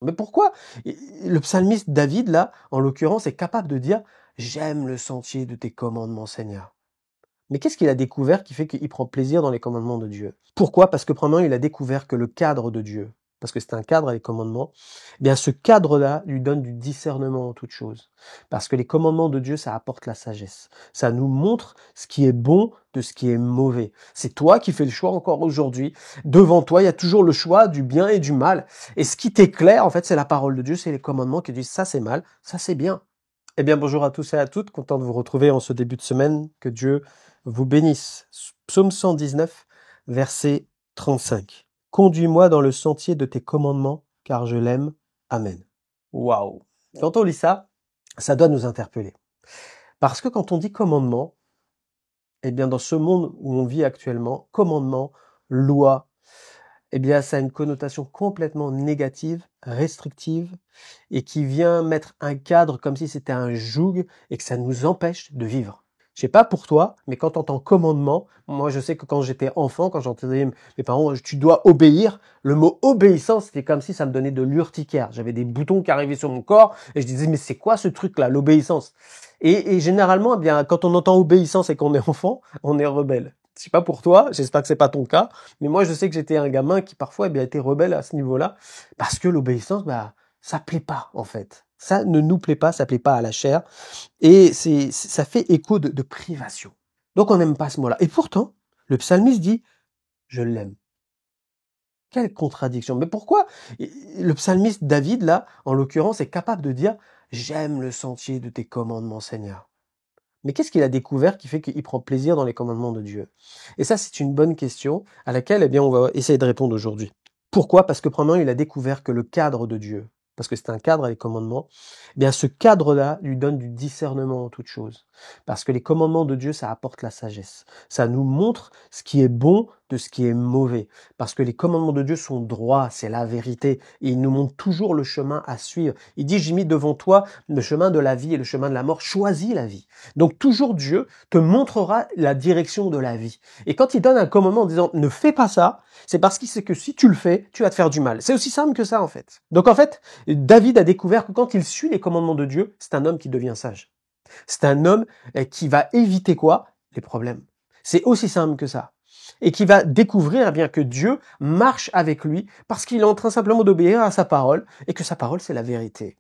Mais pourquoi le psalmiste David, là, en l'occurrence, est capable de dire « J'aime le sentier de tes commandements, Seigneur ». Mais qu'est-ce qu'il a découvert qui fait qu'il prend plaisir dans les commandements de Dieu? Pourquoi? Parce que premièrement, il a découvert que le cadre de Dieu, parce que c'est un cadre les commandements, eh bien ce cadre-là lui donne du discernement en toutes choses. Parce que les commandements de Dieu, ça apporte la sagesse. Ça nous montre ce qui est bon de ce qui est mauvais. C'est toi qui fais le choix encore aujourd'hui. Devant toi, il y a toujours le choix du bien et du mal. Et ce qui t'éclaire, en fait, c'est la parole de Dieu, c'est les commandements qui disent ça c'est mal, ça c'est bien. Eh bien, bonjour à tous et à toutes, content de vous retrouver en ce début de semaine. Que Dieu vous bénisse. Psaume 119, verset 35. Conduis-moi dans le sentier de tes commandements, car je l'aime. Amen. Waouh! Quand on lit ça, ça doit nous interpeller. Parce que quand on dit commandement, eh bien, dans ce monde où on vit actuellement, commandement, loi, eh bien, ça a une connotation complètement négative, restrictive, et qui vient mettre un cadre comme si c'était un joug et que ça nous empêche de vivre. Je sais pas pour toi, mais quand on entend commandement, moi je sais que quand j'étais enfant, quand j'entendais mes parents, tu dois obéir, le mot obéissance, c'était comme si ça me donnait de l'urticaire. J'avais des boutons qui arrivaient sur mon corps et je disais mais c'est quoi ce truc-là, l'obéissance? Et généralement, eh bien, quand on entend obéissance et qu'on est enfant, on est rebelle. Je sais pas pour toi, j'espère que c'est pas ton cas, mais moi je sais que j'étais un gamin qui parfois eh bien, était rebelle à ce niveau-là, parce que l'obéissance, ça plaît pas en fait. Ça ne nous plaît pas, ça plaît pas à la chair, et ça fait écho de privation. Donc on n'aime pas ce mot-là. Et pourtant, le psalmiste dit, je l'aime. Quelle contradiction. Mais pourquoi le psalmiste David, là, en l'occurrence, est capable de dire, j'aime le sentier de tes commandements, Seigneur. Mais qu'est-ce qu'il a découvert qui fait qu'il prend plaisir dans les commandements de Dieu? Et ça, c'est une bonne question à laquelle, eh bien, on va essayer de répondre aujourd'hui. Pourquoi? Parce que premièrement, il a découvert que le cadre de Dieu, parce que c'est un cadre les commandements, eh bien, ce cadre-là lui donne du discernement en toutes choses. Parce que les commandements de Dieu, ça apporte la sagesse. Ça nous montre ce qui est bon de ce qui est mauvais. Parce que les commandements de Dieu sont droits, c'est la vérité. Et ils nous montrent toujours le chemin à suivre. Il dit, j'ai mis devant toi le chemin de la vie et le chemin de la mort. Choisis la vie. Donc toujours Dieu te montrera la direction de la vie. Et quand il donne un commandement en disant ne fais pas ça, c'est parce qu'il sait que si tu le fais, tu vas te faire du mal. C'est aussi simple que ça en fait. Donc en fait, David a découvert que quand il suit les commandements de Dieu, c'est un homme qui devient sage. C'est un homme qui va éviter quoi? Les problèmes. C'est aussi simple que ça. Et qui va découvrir eh bien que Dieu marche avec lui parce qu'il est en train simplement d'obéir à sa parole et que sa parole c'est la vérité.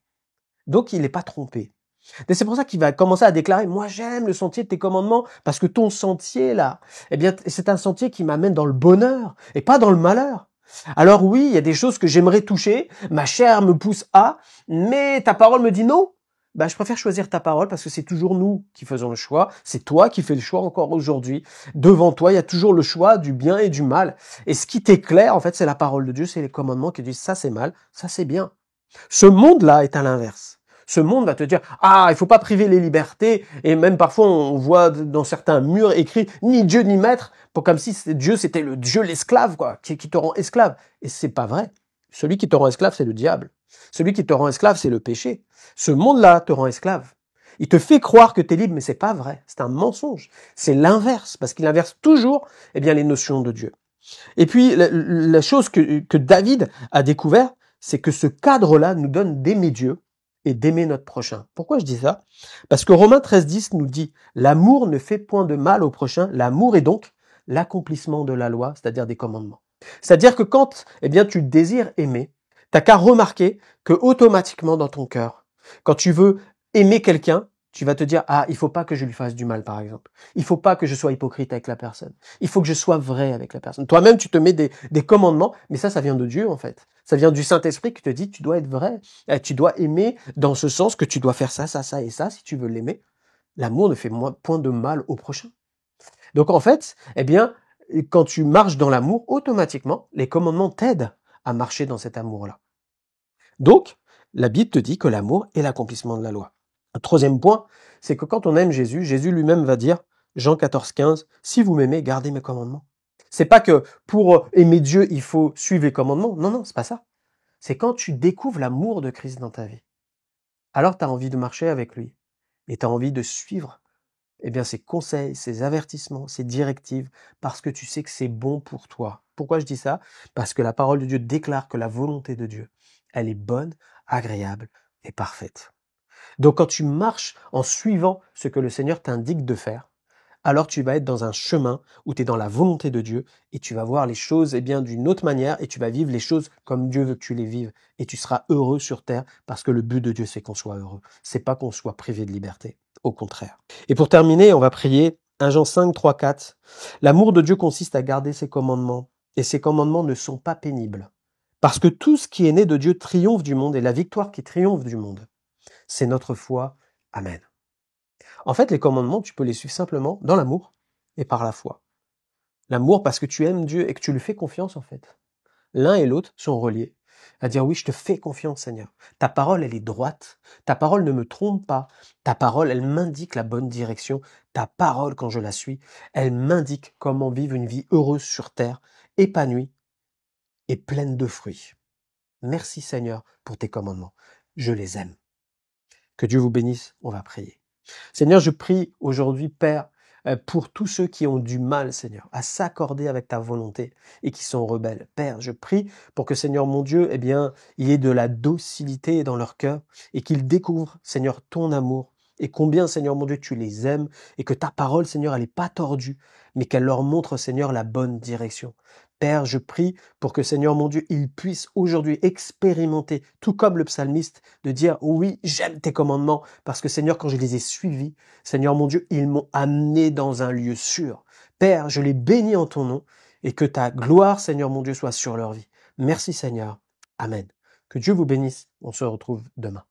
Donc il n'est pas trompé. Et c'est pour ça qu'il va commencer à déclarer, moi j'aime le sentier de tes commandements, parce que ton sentier là, eh bien c'est un sentier qui m'amène dans le bonheur et pas dans le malheur. Alors oui, il y a des choses que j'aimerais toucher, ma chair me pousse à, mais ta parole me dit non. Je préfère choisir ta parole parce que c'est toujours nous qui faisons le choix. C'est toi qui fais le choix encore aujourd'hui. Devant toi, il y a toujours le choix du bien et du mal. Et ce qui t'éclaire, en fait, c'est la parole de Dieu, c'est les commandements qui disent ça c'est mal, ça c'est bien. Ce monde-là est à l'inverse. Ce monde va te dire, ah, il faut pas priver les libertés, et même parfois on voit dans certains murs écrits, ni Dieu ni maître, pour comme si Dieu c'était le Dieu l'esclave, quoi, qui te rend esclave. Et c'est pas vrai. Celui qui te rend esclave, c'est le diable. Celui qui te rend esclave, c'est le péché. Ce monde-là te rend esclave. Il te fait croire que tu es libre, mais c'est pas vrai. C'est un mensonge. C'est l'inverse, parce qu'il inverse toujours, eh bien, les notions de Dieu. Et puis, la chose que David a découvert, c'est que ce cadre-là nous donne d'aimer Dieu et d'aimer notre prochain. Pourquoi je dis ça? Parce que Romains 13,10 nous dit « L'amour ne fait point de mal au prochain, l'amour est donc l'accomplissement de la loi, c'est-à-dire des commandements. » C'est-à-dire que quand eh bien, tu désires aimer, t'as qu'à remarquer que automatiquement dans ton cœur, quand tu veux aimer quelqu'un, tu vas te dire « Ah, il faut pas que je lui fasse du mal, par exemple. Il faut pas que je sois hypocrite avec la personne. Il faut que je sois vrai avec la personne. » Toi-même, tu te mets des commandements, mais ça vient de Dieu, en fait. Ça vient du Saint-Esprit qui te dit « Tu dois être vrai. Tu dois aimer dans ce sens que tu dois faire ça, ça, ça et ça, si tu veux l'aimer. » L'amour ne fait point de mal au prochain. Donc, en fait, eh bien, quand tu marches dans l'amour, automatiquement, les commandements t'aident à marcher dans cet amour-là. Donc, la Bible te dit que l'amour est l'accomplissement de la loi. Un troisième point, c'est que quand on aime Jésus, Jésus lui-même va dire, Jean 14,15, « Si vous m'aimez, gardez mes commandements. » C'est pas que pour aimer Dieu, il faut suivre les commandements. Non, non, c'est pas ça. C'est quand tu découvres l'amour de Christ dans ta vie. Alors tu as envie de marcher avec lui. Et tu as envie de suivre eh bien, ses conseils, ses avertissements, ses directives, parce que tu sais que c'est bon pour toi. Pourquoi je dis ça? Parce que la parole de Dieu déclare que la volonté de Dieu, elle est bonne, agréable et parfaite. Donc quand tu marches en suivant ce que le Seigneur t'indique de faire, alors tu vas être dans un chemin où tu es dans la volonté de Dieu et tu vas voir les choses d'une autre manière et tu vas vivre les choses comme Dieu veut que tu les vives et tu seras heureux sur terre parce que le but de Dieu c'est qu'on soit heureux. C'est pas qu'on soit privé de liberté, au contraire. Et pour terminer, on va prier 1 Jean 5, 3, 4. L'amour de Dieu consiste à garder ses commandements et ses commandements ne sont pas pénibles. Parce que tout ce qui est né de Dieu triomphe du monde et la victoire qui triomphe du monde, c'est notre foi. Amen. En fait, les commandements, tu peux les suivre simplement dans l'amour et par la foi. L'amour parce que tu aimes Dieu et que tu lui fais confiance, en fait. L'un et l'autre sont reliés. À dire oui, je te fais confiance, Seigneur. Ta parole, elle est droite. Ta parole ne me trompe pas. Ta parole, elle m'indique la bonne direction. Ta parole, quand je la suis, elle m'indique comment vivre une vie heureuse sur terre, épanouie et pleine de fruits. Merci, Seigneur, pour tes commandements. Je les aime. Que Dieu vous bénisse. On va prier. Seigneur, je prie aujourd'hui, Père, pour tous ceux qui ont du mal, Seigneur, à s'accorder avec ta volonté et qui sont rebelles. Père, je prie pour que, Seigneur mon Dieu, il y ait de la docilité dans leur cœur et qu'ils découvrent, Seigneur, ton amour et combien, Seigneur mon Dieu, tu les aimes et que ta parole, Seigneur, elle n'est pas tordue, mais qu'elle leur montre, Seigneur, la bonne direction. Père, je prie pour que, Seigneur mon Dieu, ils puissent aujourd'hui expérimenter, tout comme le psalmiste, de dire oui, j'aime tes commandements, parce que Seigneur, quand je les ai suivis, Seigneur mon Dieu, ils m'ont amené dans un lieu sûr. Père, je les bénis en ton nom, et que ta gloire, Seigneur mon Dieu, soit sur leur vie. Merci Seigneur. Amen. Que Dieu vous bénisse. On se retrouve demain.